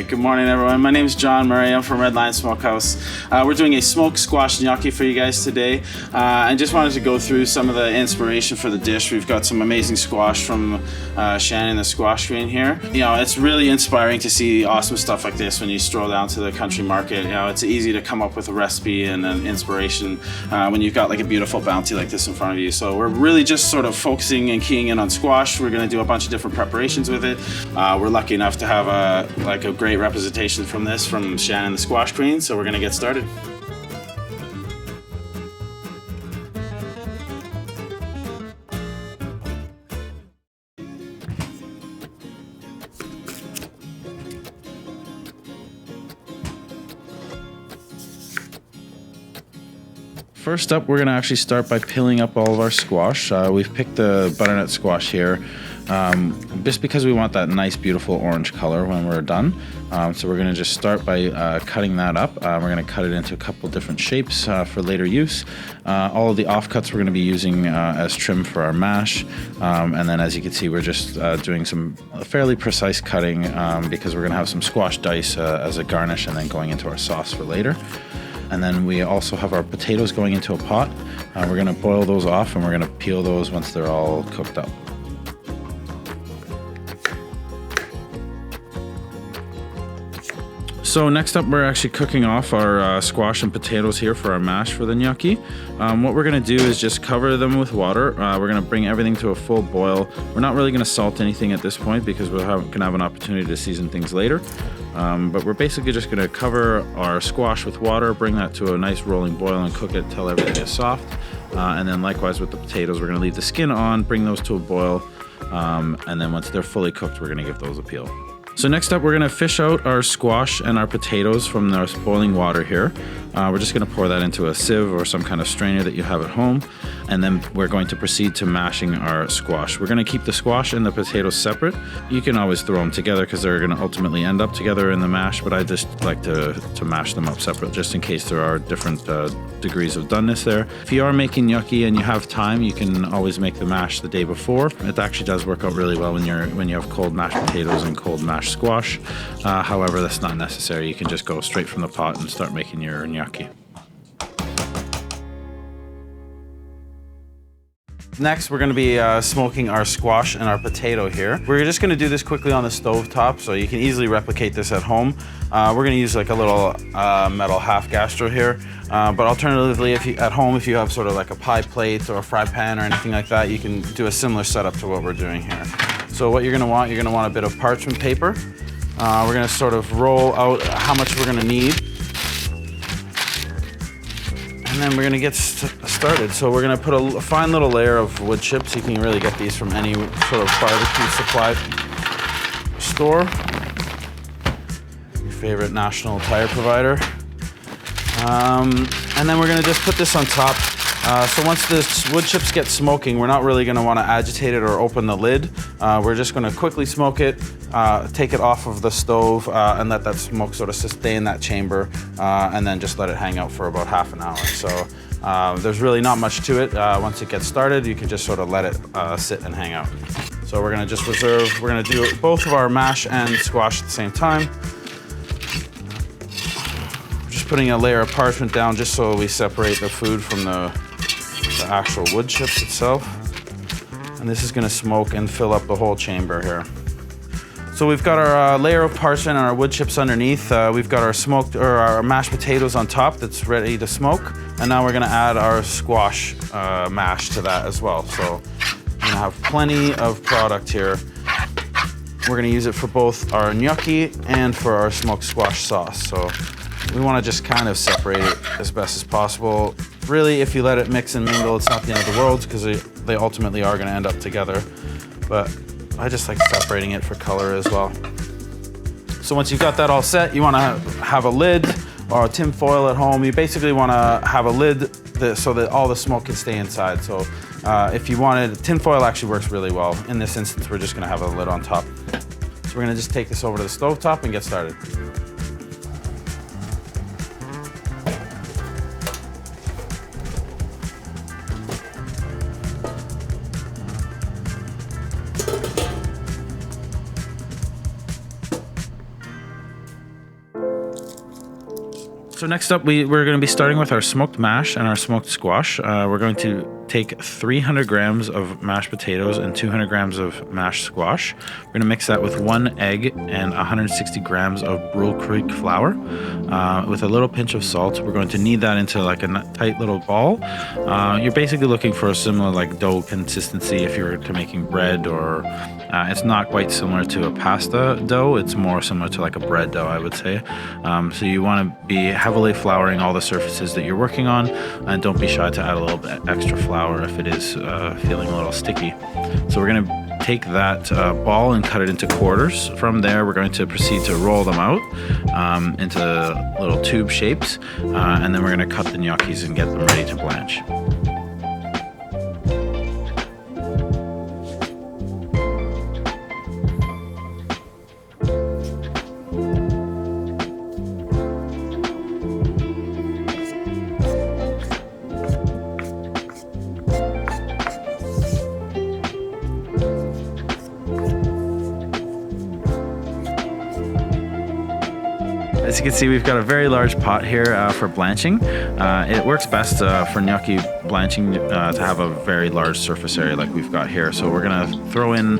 right, good morning everyone. My name is John Murray. I'm from Red Lion Smokehouse. We're doing a smoked squash gnocchi for you guys today. I just wanted to go through some of the inspiration for the dish. We've got some amazing squash from Shannon, the squash queen here. You know, it's really inspiring to see awesome stuff like this when you stroll down to the country market. You know, it's easy to come up with a recipe and an inspiration when you've got like a beautiful bounty like this in front of you. So we're really just sort of focusing and keying in on squash. We're going to do a bunch of different preparations with it. We're lucky enough to have a great representation from this from Shannon, the squash queen. So we're going to get started. First up, we're going to actually start by peeling up all of our squash. We've picked the butternut squash here just because we want that nice, beautiful orange color when we're done. So we're going to just start by cutting that up. We're going to cut it into a couple different shapes for later use. All of the offcuts we're going to be using as trim for our mash. And then as you can see, we're just doing some fairly precise cutting because we're going to have some squash dice as a garnish and then going into our sauce for later. And then we also have our potatoes going into a pot. We're going to boil those off and we're going to peel those once they're all cooked up. So next up, we're actually cooking off our squash and potatoes here for our mash for the gnocchi. What we're going to do is just cover them with water. We're going to bring everything to a full boil. We're not really going to salt anything at this point because we're going to have an opportunity to season things later. But we're basically just going to cover our squash with water, bring that to a nice rolling boil and cook it until everything is soft. And then likewise with the potatoes, we're going to leave the skin on, bring those to a boil. And then once they're fully cooked, we're going to give those a peel. So next up, we're going to fish out our squash and our potatoes from the boiling water here. We're just going to pour that into a sieve or some kind of strainer that you have at home. And then we're going to proceed to mashing our squash. We're going to keep the squash and the potatoes separate. You can always throw them together because they're going to ultimately end up together in the mash, but I just like to mash them up separate just in case there are different degrees of doneness there. If you are making gnocchi and you have time, you can always make the mash the day before. It actually does work out really well when you have cold mashed potatoes and cold mashed squash. However, that's not necessary. You can just go straight from the pot and start making your gnocchi. Next, we're going to be smoking our squash and our potato here. We're just going to do this quickly on the stove top, so you can easily replicate this at home. We're going to use like a little metal half gastro here, but alternatively, if you have sort of like a pie plate or a fry pan or anything like that, you can do a similar setup to what we're doing here. So what you're going to want a bit of parchment paper. We're going to sort of roll out how much we're going to need. And then we're going to get started. So we're going to put a fine little layer of wood chips. You can really get these from any sort of barbecue supply store. Your favorite national tire provider. And then we're going to just put this on top. So once the wood chips get smoking, we're not really going to want to agitate it or open the lid. We're just going to quickly smoke it, take it off of the stove, and let that smoke sort of stay in that chamber, and then just let it hang out for about half an hour. So there's really not much to it. Once it gets started, you can just sort of let it sit and hang out. So we're going to just we're going to do both of our mash and squash at the same time. Just putting a layer of parchment down just so we separate the food from the actual wood chips itself. And this is going to smoke and fill up the whole chamber here. So we've got our layer of parchment and our wood chips underneath. We've got our mashed potatoes on top that's ready to smoke. And now we're going to add our squash mash to that as well. So we're going to have plenty of product here. We're going to use it for both our gnocchi and for our smoked squash sauce. So we want to just kind of separate it as best as possible. Really, if you let it mix and mingle, it's not the end of the world because they ultimately are going to end up together. But I just like separating it for color as well. So once you've got that all set, you want to have a lid or a tin foil at home. You basically want to have a lid so that all the smoke can stay inside. So if you wanted, tin foil actually works really well. In this instance, we're just going to have a lid on top. So we're going to just take this over to the stove top and get started. So next up, we're going to be starting with our smoked mash and our smoked squash. We're going to take 300 grams of mashed potatoes and 200 grams of mashed squash. We're going to mix that with 1 egg and 160 grams of Brule Creek flour with a little pinch of salt. We're going to knead that into like a tight little ball. You're basically looking for a similar like dough consistency if you're to making bread, or it's not quite similar to a pasta dough. It's more similar to like a bread dough, I would say. So you want to be heavily flouring all the surfaces that you're working on, and don't be shy to add a little bit extra flour if it is feeling a little sticky. So we're going to take that ball and cut it into quarters. From there, we're going to proceed to roll them out into little tube shapes, and then we're going to cut the gnocchis and get them ready to blanch. As you can see, we've got a very large pot here for blanching. It works best for gnocchi blanching to have a very large surface area like we've got here. So we're gonna throw in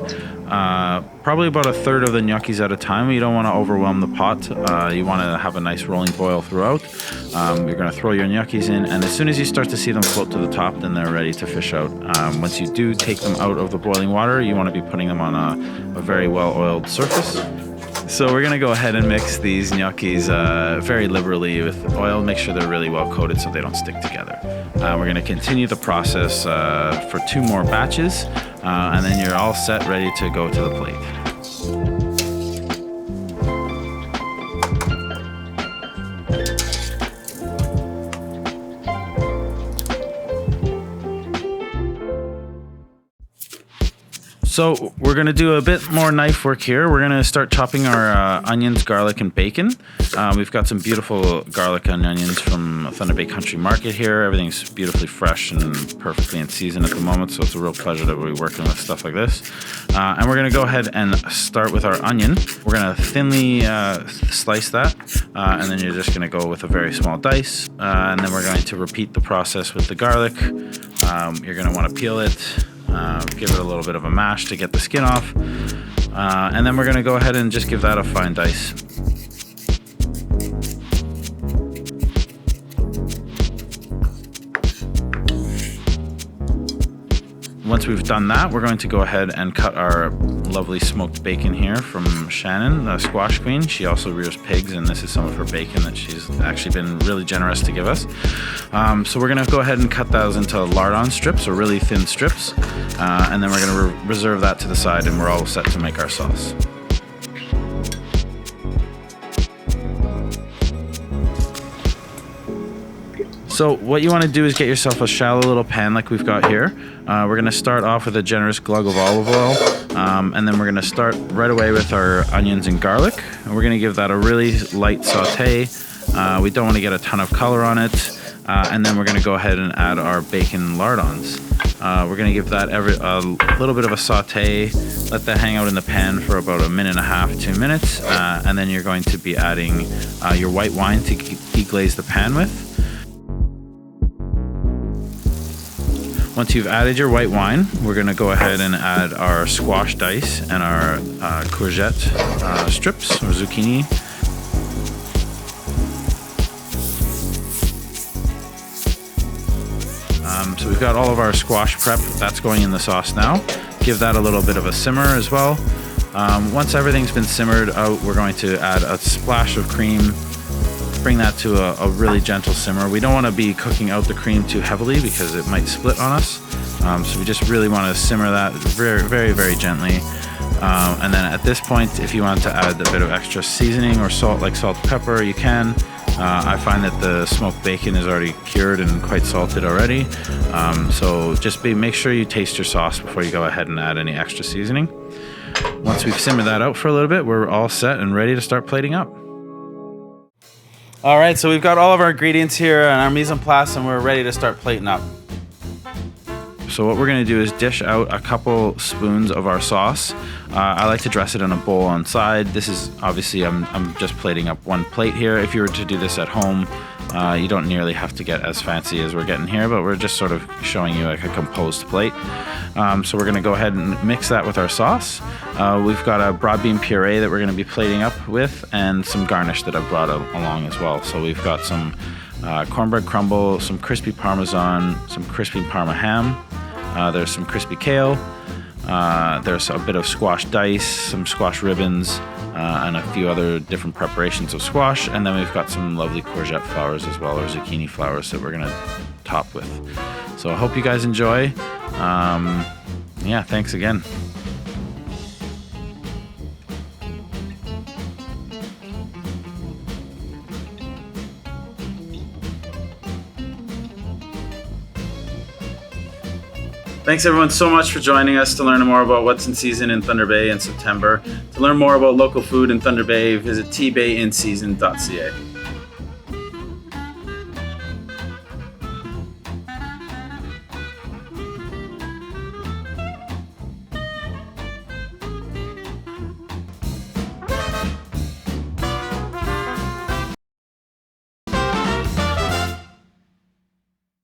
probably about a third of the gnocchis at a time. You don't want to overwhelm the pot. You want to have a nice rolling boil throughout. You're going to throw your gnocchis in, and as soon as you start to see them float to the top, then they're ready to fish out. Once you do take them out of the boiling water, you want to be putting them on a very well-oiled surface. So we're going to go ahead and mix these gnocchis very liberally with oil. Make sure they're really well coated so they don't stick together. We're going to continue the process for 2 more batches, and then you're all set, ready to go to the plate. So we're going to do a bit more knife work here. We're going to start chopping our onions, garlic, and bacon. We've got some beautiful garlic and onions from Thunder Bay Country Market here. Everything's beautifully fresh and perfectly in season at the moment, so it's a real pleasure to be working with stuff like this. And we're going to go ahead and start with our onion. We're going to thinly slice that, and then you're just going to go with a very small dice. And then we're going to repeat the process with the garlic. You're going to want to peel it. Give it a little bit of a mash to get the skin off, and then we're going to go ahead and just give that a fine dice. Once we've done that, we're going to go ahead and cut our lovely smoked bacon here from Shannon, the squash queen. She also rears pigs, and this is some of her bacon that she's actually been really generous to give us. So we're going to go ahead and cut those into lardon strips, or really thin strips, and then we're going to reserve that to the side, and we're all set to make our sauce. So what you want to do is get yourself a shallow little pan like we've got here. We're going to start off with a generous glug of olive oil, and then we're going to start right away with our onions and garlic. And we're going to give that a really light saute. We don't want to get a ton of color on it. And then we're going to go ahead and add our bacon lardons. We're going to give that a little bit of a saute, let that hang out in the pan for about 1.5 minutes, 2 minutes, and then you're going to be adding your white wine to deglaze the pan with. Once you've added your white wine, we're going to go ahead and add our squash dice and our courgette strips, or zucchini. So we've got all of our squash prep. That's going in the sauce now. Give that a little bit of a simmer as well. Once everything's been simmered out, we're going to add a splash of cream. Bring that to a really gentle simmer. We don't want to be cooking out the cream too heavily because it might split on us. So we just really want to simmer that very, very, very gently. And then at this point, if you want to add a bit of extra seasoning or salt, like salt and pepper, you can. I find that the smoked bacon is already cured and quite salted already. So just make sure you taste your sauce before you go ahead and add any extra seasoning. Once we've simmered that out for a little bit, we're all set and ready to start plating up. All right, so we've got all of our ingredients here and our mise en place, and we're ready to start plating up. So what we're gonna do is dish out a couple spoons of our sauce. I like to dress it in a bowl on side. This is obviously, I'm just plating up one plate here. If you were to do this at home, you don't nearly have to get as fancy as we're getting here, but we're just sort of showing you like a composed plate. So we're gonna go ahead and mix that with our sauce. We've got a broad bean puree that we're gonna be plating up with, and some garnish that I've brought along as well. So we've got some cornbread crumble, some crispy Parmesan, some crispy Parma ham. There's some crispy kale. There's a bit of squash dice, some squash ribbons, and a few other different preparations of squash. And then we've got some lovely courgette flowers as well, or zucchini flowers that we're gonna top with. So I hope you guys enjoy. Yeah, thanks again. Thanks everyone so much for joining us to learn more about what's in season in Thunder Bay in September. To learn more about local food in Thunder Bay, visit tbayinseason.ca.